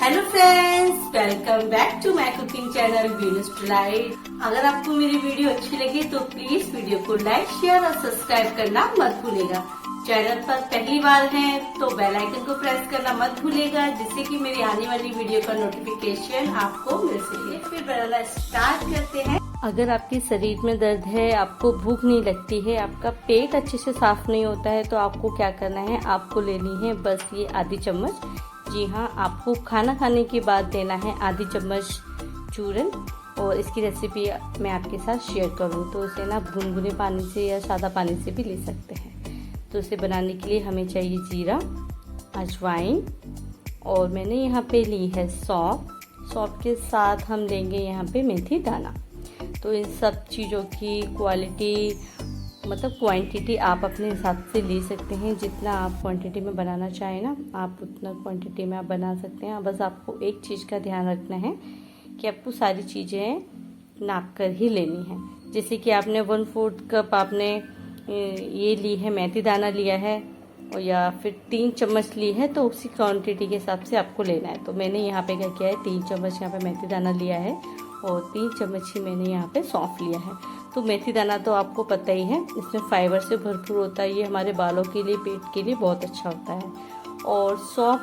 Hello friends, welcome back to my cooking channel Venus Delight. अगर आपको मेरी video अच्छी लगे तो प्लीज वीडियो को लाइक, शेयर और सब्सक्राइब करना मत भूलेगा। चैनल पर पहली बार हैं तो बेल आइकन को प्रेस करना मत भूलेगा, जिससे कि मेरी आने वाली वीडियो का नोटिफिकेशन आपको मिल सके। फिर बनाना स्टार्ट करते हैं। अगर आपके शरीर में दर्द है, आपको भूख नहीं लगती है, आपका पेट अच्छे से साफ नहीं होता है, तो आपको क्या करना है, आपको लेनी है बस ये आधी चम्मच। जी हाँ, आपको खाना खाने के बाद देना है आधी चम्मच चूरन। और इसकी रेसिपी मैं आपके साथ शेयर करूँ तो इसे ना गुनगुने पानी से या सादा पानी से भी ले सकते हैं। तो इसे बनाने के लिए हमें चाहिए जीरा, अजवाइन और मैंने यहाँ पे ली है सौंफ। सौंफ के साथ हम लेंगे यहाँ पे मेथी दाना। तो इन सब चीज़ों की क्वांटिटी आप अपने हिसाब से ले सकते हैं। जितना आप क्वांटिटी में बनाना चाहें ना, आप उतना क्वांटिटी में आप बना सकते हैं। बस आपको एक चीज़ का ध्यान रखना है कि आपको सारी चीज़ें नाप कर ही लेनी है। जैसे कि आपने 1/4 कप आपने ये ली है, मेथी दाना लिया है, और या फिर 3 चम्मच ली है, तो उसी क्वांटिटी के हिसाब से आपको लेना है। तो मैंने यहाँ पे क्या किया है, 3 चम्मच यहाँ पे मेथी दाना लिया है और 3 चम्मच ही मैंने यहाँ पे सौंफ लिया है। तो मेथी दाना तो आपको पता ही है, इसमें फाइबर से भरपूर होता है। ये हमारे बालों के लिए, पेट के लिए बहुत अच्छा होता है। और सौंफ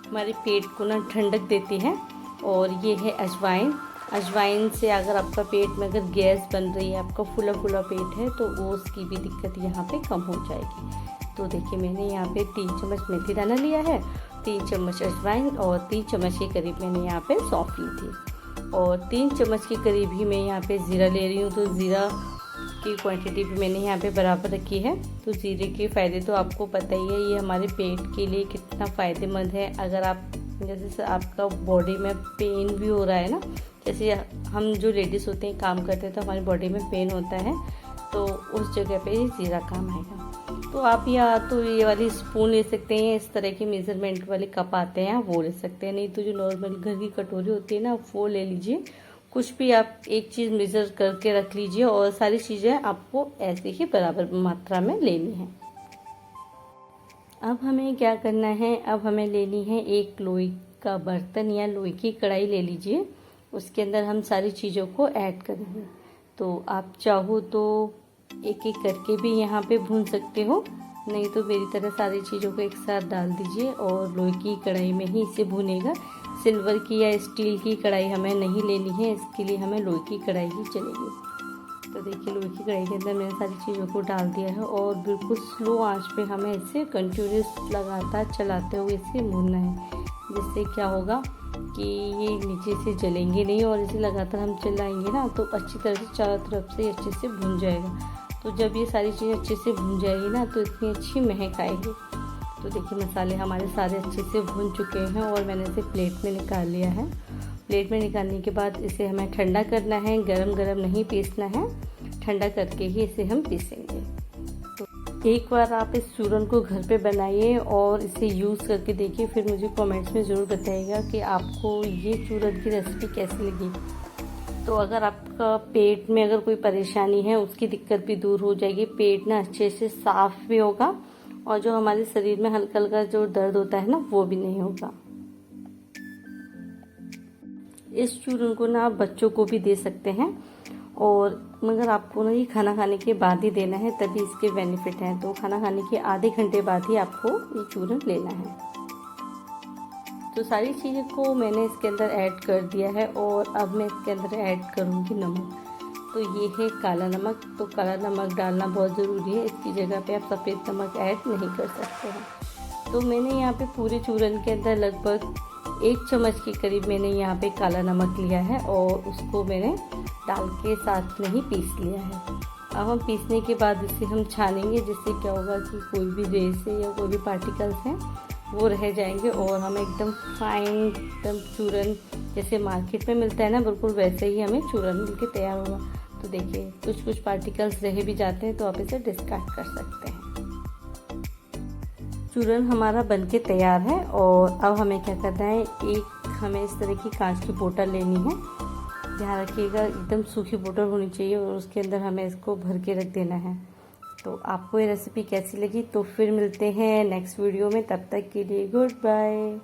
हमारे पेट को ना ठंडक देती है। और ये है अजवाइन। अजवाइन से अगर आपका पेट में अगर गैस बन रही है, आपका फूला फूला पेट है, तो वो उसकी भी दिक्कत यहाँ पे कम हो जाएगी। तो देखिए, मैंने यहाँ पे 3 चम्मच मेथी दाना लिया है, 3 चम्मच अजवाइन और 3 चम्मच के करीब मैंने यहाँ पे सौंफ ली थी। और 3 चम्मच के करीब ही मैं यहाँ पे ज़ीरा ले रही हूँ। तो ज़ीरा की क्वांटिटी भी मैंने यहाँ पे बराबर रखी है। तो ज़ीरे के फ़ायदे तो आपको पता ही है, ये हमारे पेट के लिए कितना फ़ायदेमंद है। अगर आप जैसे आपका बॉडी में पेन भी हो रहा है ना, जैसे हम जो लेडीज़ होते हैं, काम करते हैं, तो हमारी बॉडी में पेन होता है, तो उस जगह पे ये ज़ीरा काम आएगा। तो आप या तो ये वाली स्पून ले सकते हैं, इस तरह के मेज़रमेंट वाले कप आते हैं, वो ले सकते हैं। नहीं तो जो नॉर्मल घर की कटोरी होती है ना, वो ले लीजिए। कुछ भी आप एक चीज़ मेज़र करके रख लीजिए, और सारी चीज़ें आपको ऐसे ही बराबर मात्रा में लेनी है। अब हमें क्या करना है, अब हमें लेनी है एक लोई का बर्तन या लोई की कढ़ाई ले लीजिए। उसके अंदर हम सारी चीज़ों को ऐड करेंगे। तो आप चाहो तो एक एक करके भी यहाँ पे भून सकते हो, नहीं तो मेरी तरह सारी चीज़ों को एक साथ डाल दीजिए और लोई की कढ़ाई में ही इसे भूनेगा। सिल्वर की या स्टील की कढ़ाई हमें नहीं लेनी है, इसके लिए हमें लोई की कढ़ाई ही चलेगी। तो देखिए, लोई की कढ़ाई के अंदर मैंने सारी चीज़ों को डाल दिया है और बिल्कुल स्लो आंच पे हमें इसे कंटिन्यूस लगातार चलाते हुए इसे भूनना है। जिससे क्या होगा कि ये नीचे से जलेंगे नहीं, और इसे लगातार हम चलाएंगे ना, तो अच्छी तरह से चारों तरफ से अच्छे से भून जाएगा। तो जब ये सारी चीज़ें अच्छे से भून जाएगी ना, तो इतनी अच्छी महक आएगी। तो देखिए, मसाले हमारे सारे अच्छे से भून चुके हैं और मैंने इसे प्लेट में निकाल लिया है। प्लेट में निकालने के बाद इसे हमें ठंडा करना है, गरम गरम नहीं पीसना है, ठंडा करके ही इसे हम पीसेंगे। तो एक बार आप इस चूरन को घर पे बनाइए और इसे यूज़ करके देखिए, फिर मुझे कमेंट्स में ज़रूर बताइएगा कि आपको ये चूरन की रेसिपी कैसी लगी। तो अगर आपका पेट में अगर कोई परेशानी है, उसकी दिक्कत भी दूर हो जाएगी, पेट ना अच्छे से साफ भी होगा, और जो हमारे शरीर में हल्का हल्का जो दर्द होता है ना, वो भी नहीं होगा। इस चूरन को ना आप बच्चों को भी दे सकते हैं, और मगर आपको ना ये खाना खाने के बाद ही देना है, तभी इसके बेनिफिट हैं। तो खाना खाने के आधे घंटे बाद ही आपको ये चूरन लेना है। तो सारी चीज़ों को मैंने इसके अंदर ऐड कर दिया है, और अब मैं इसके अंदर ऐड करूँगी नमक। तो ये है काला नमक। तो काला नमक डालना बहुत ज़रूरी है, इसकी जगह पे आप सफ़ेद नमक ऐड नहीं कर सकते हैं। तो मैंने यहाँ पे पूरे चूरन के अंदर लगभग 1 चम्मच के करीब मैंने यहाँ पे काला नमक लिया है, और उसको मैंने डाल के साथ में ही पीस लिया है। अब हम पीसने के बाद इसे हम छानेंगे, जिससे क्या होगा कि कोई भी रेस है या कोई भी पार्टिकल्स हैं वो रह जाएंगे, और हमें एकदम फाइन एकदम चूरन जैसे मार्केट में मिलता है ना, बिल्कुल वैसे ही हमें चूरन मिलके तैयार होगा। तो देखिए, कुछ कुछ पार्टिकल्स रह भी जाते हैं, तो आप इसे डिस्कार्ड कर सकते हैं। चूरन हमारा बनके तैयार है, और अब हमें क्या करना है, एक हमें इस तरह की कांच की बोतल लेनी है। ध्यान रखिएगा, एकदम सूखी बोतल होनी चाहिए, और उसके अंदर हमें इसको भर के रख देना है। तो आपको ये रेसिपी कैसी लगी, तो फिर मिलते हैं नेक्स्ट वीडियो में। तब तक के लिए गुड बाय।